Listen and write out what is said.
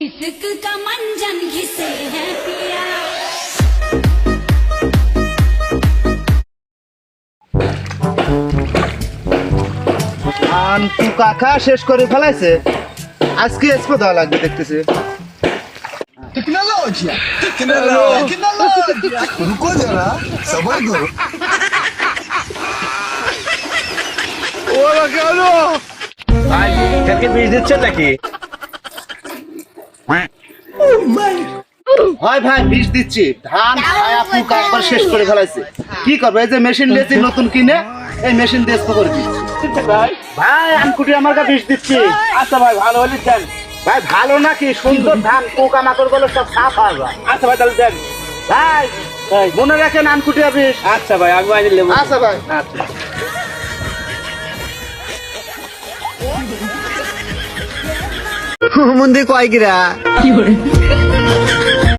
इश्क का मंजन घिसे है पिया तू काका শেষ করে ফেলাইছে আজকে স্পো দেওয়া লাগবে দেখতেছি टेक्नोलॉजी टेक्नोलॉजी रुको जरा सबर करो ওরা কেন ভাই কালকে বীজ দিচ্ছেন নাকি হয় ভাই বিষ দিচ্ছি ধান খায়া পোকা একবার শেষ করে ফেলাইছে কি করবে এই যে মেশিন দিয়েছি নতুন কিনে এই মেশিন দিয়ে স্প্রে করে দিচ্ছি ভাই ভাই আনকুটি আমার কাছে বিষ দিচ্ছি আচ্ছা ভাই ভালো হলে দেন ভাই ভালো নাকি সুন্দর ধান পোকা মাকড় গুলো সব সাফ হয় ভাই আচ্ছা ভাই তাহলে দেন ভাই মনে রাখেন আনকুটি বিষ আচ্ছা ভাই আমি বাইরে নেবো আচ্ছা ভাই আচ্ছা मुंदे कोई गिरा